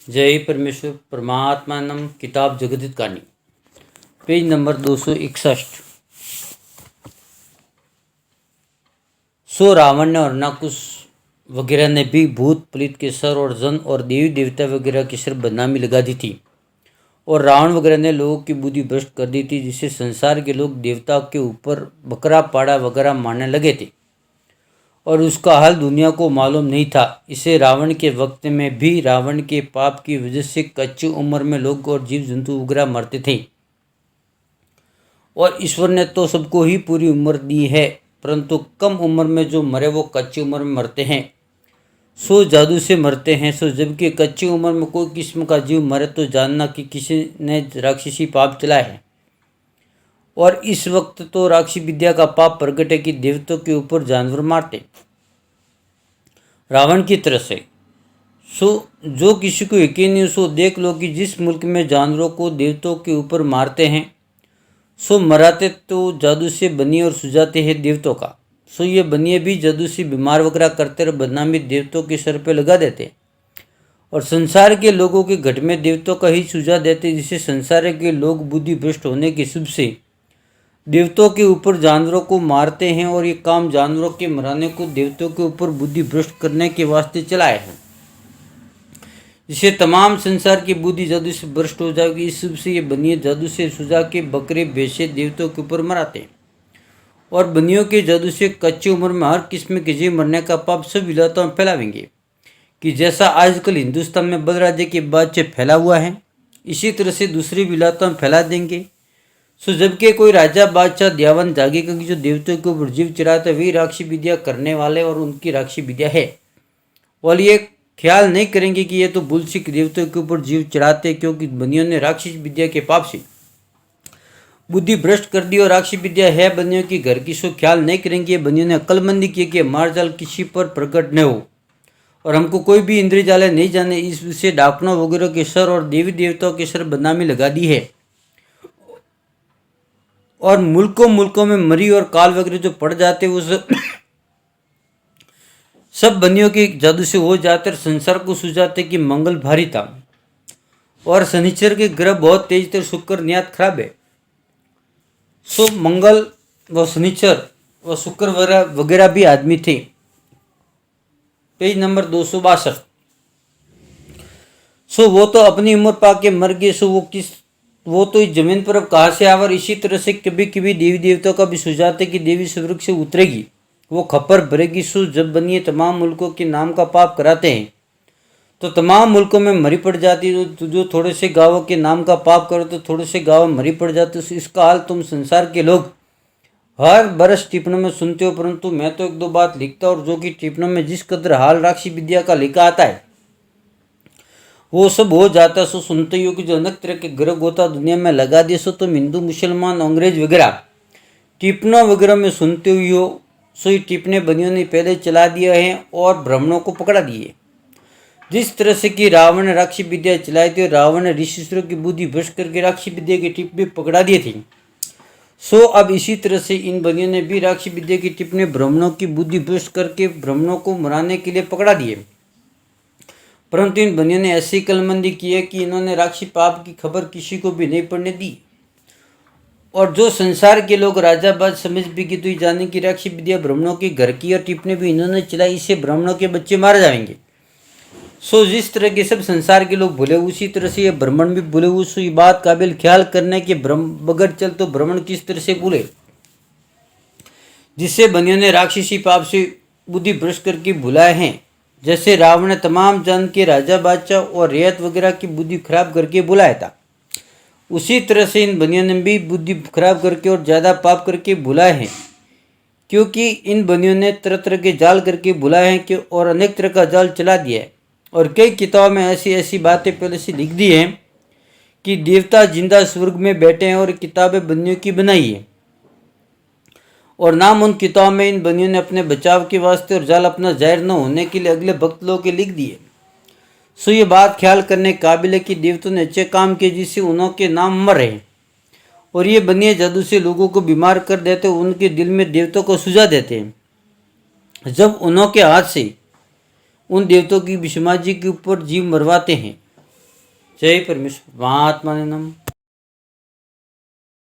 जय परमेश्वर परमात्मानम। किताब जगदित कहानी, पेज नंबर 261। सो रावण ने और नाकुश वगैरह ने भी भूत प्रेत के सर और जन और देवी देवता वगैरह के सर बदनामी लगा दी थी, और रावण वगैरह ने लोगों की बुद्धि भ्रष्ट कर दी थी, जिससे संसार के लोग देवताओं के ऊपर बकरा पाड़ा वगैरह मारने लगे थे, और उसका हाल दुनिया को मालूम नहीं था। इसे रावण के वक्त में भी रावण के पाप की वजह से कच्ची उम्र में लोग और जीव जंतु वगैरह मरते थे, और ईश्वर ने तो सबको ही पूरी उम्र दी है, परंतु कम उम्र में जो मरे वो कच्ची उम्र में मरते हैं, सो जादू से मरते हैं। सो जबकि कच्ची उम्र में कोई किस्म का जीव मरे तो जानना कि किसी ने राक्षसी पाप चलाया है, और इस वक्त तो राक्षसी विद्या का पाप प्रकट है कि देवताओं के ऊपर जानवर मारते रावण की तरह से। सो जो किसी को यकीन नहीं सो देख लो कि जिस मुल्क में जानवरों को देवताओं के ऊपर मारते हैं, सो मराते तो जादू से बनिए और सुझाते हैं देवताओं का। सो ये बनिए भी जादू से बीमार वगैरह करते और बदनामी देवताओं के सर पे लगा देते, और संसार के लोगों के घट में देवताओं का ही सुझाव देते, जिससे संसार के लोग बुद्धि भ्रष्ट होने के शुभ से देवताओं के ऊपर जानवरों को मारते हैं, और ये काम जानवरों के मराने को देवताओं के ऊपर बुद्धि भ्रष्ट करने के वास्ते चलाए हैं, जिससे तमाम संसार की बुद्धि जादू से भ्रष्ट हो जाएगी। इस शुभ से ये बनिए जादू से सुझा के बकरे भैंसे देवताओं के ऊपर मराते हैं, और बनियों के जादू से कच्ची उम्र में हर किस्म के जीव मरने का पाप सब विलायतों में फैलावेंगे, कि जैसा आजकल हिंदुस्तान में बलराजे के बाद से फैला हुआ है, इसी तरह से दूसरी विलायतों में फैला देंगे। सो जबकि कोई राजा बादशाह दयावन जागेगा कि जो देवताओं के ऊपर जीव चढ़ाते वही राक्षसी विद्या करने वाले और उनकी राक्षसी विद्या है, और ये ख्याल नहीं करेंगे कि ये तो बुलसिक देवताओं के ऊपर जीव चढ़ाते, क्योंकि बनियों ने राक्षसी विद्या के पाप से बुद्धि भ्रष्ट कर दी और राक्षसी विद्या है बनियों की घर की। सो ख्याल नहीं करेंगे बनियों ने अक्लमंदी की कि मार जाल किसी पर प्रकट न हो, और हमको कोई भी इंद्रिय जाले नहीं जाने, इस विषय डाकनों वगैरह के सर और देवी देवताओं के सर बदनामी लगा दी है, और मुल्कों मुल्कों में मरी और काल वगैरह जो पड़ जाते वो सब बनियों के जादू से हो जाते, और संसार को सुझाते कि मंगल भारी था, और शनिचर के ग्रह बहुत तेज थे, शुक्र नियत खराब है। सो मंगल व शनिचर व शुक्र वगैरह भी आदमी थे। Page number 262। सो वो तो अपनी उम्र पाके मर गए, सो वो तो इस जमीन पर अब कहाँ से आवर। इसी तरह से कभी कभी देवी देवताओं का भी सुझाते कि देवी स्वर्ग से उतरेगी, वो खपर भरेगी। सो जब बनिए तमाम मुल्कों के नाम का पाप कराते हैं तो तमाम मुल्कों में मरी पड़ जाती है। तो जो थोड़े से गाँवों के नाम का पाप करो तो थोड़े से गाँव मरी पड़ जाते। इसका हाल तुम संसार के लोग हर बरस टिप्पणों में सुनते हो, परंतु मैं तो एक दो बात लिखता, और जो कि टिप्पणों में जिस कदर हाल राक्षसी विद्या का लिखा आता है वो सब हो जाता। सो सुनते ही हो कि जो अनेक तरह के ग्रह गोता दुनिया में लगा दिए, सो तुम हिंदू मुसलमान अंग्रेज वगैरह टिप्पणों वगैरह में सुनते हुए हो। सो ये टिप्पणे बनियों ने पहले चला दिया है और ब्राह्मणों को पकड़ा दिए, जिस तरह से कि रावण ने राक्षसी विद्या चलाई थी, रावण ने ऋषिश्वरों की बुद्धि भ्रष्ट करके राक्षसी विद्या की टिप्पणी पकड़ा दिए थे। सो अब इसी तरह से इन बनियों ने भी राक्षसी विद्या की टिप्पणी ब्राह्मणों की बुद्धि भ्रष्ट करके ब्राह्मणों को मराने के लिए पकड़ा दिए, परंतु इन बनियों ने ऐसी कलमंदी की है कि इन्होंने राक्षसी पाप की खबर किसी को भी नहीं पड़ने दी, और जो संसार के लोग राजा बाज समझ भी की तो जाने की राक्षसी विद्या ब्राह्मणों के घर की, और टिप्पणी भी इन्होंने चलाई, इससे ब्राह्मणों के बच्चे मारे जाएंगे। सो जिस तरह के सब संसार के लोग भूले उसी तरह से ये ब्राह्मण भी भूले। सो ये बात काबिल ख्याल करने के बगैर चल तो ब्राह्मण किस तरह से भूले, जिससे बनियों ने राक्षसी पाप से बुद्धि भ्रष्ट करके भुलाए हैं। जैसे रावण ने तमाम जान के राजा बादशाह और रियायत वगैरह की बुद्धि खराब करके बुलाया था, उसी तरह से इन बनियों ने भी बुद्धि खराब करके और ज़्यादा पाप करके बुलाए हैं, क्योंकि इन बनियों ने तरह तरह के जाल करके बुलाए हैं कि और अनेक तरह का जाल चला दिया है, और कई किताबों में ऐसी ऐसी बातें पहले से लिख दी हैं कि देवता जिंदा स्वर्ग में बैठे हैं, और किताबें बनियों की बनाई है, और नाम उन किताबों में इन बनियों ने अपने बचाव के वास्ते और जाल अपना जाहिर न होने के लिए अगले भक्त लोगों के लिख दिए। सो ये बात ख्याल करने काबिल है कि देवताओं ने अच्छे काम किए जिससे उनके नाम मर रहे, और ये बनिए जादू से लोगों को बीमार कर देते, उनके दिल में देवताओं को सुझा देते हैं। जब उन्होंने हाथ से उन देवताओं की विषमा जी के ऊपर जीव मरवाते हैं, जय परमेश्वर, महात्मा ने नम।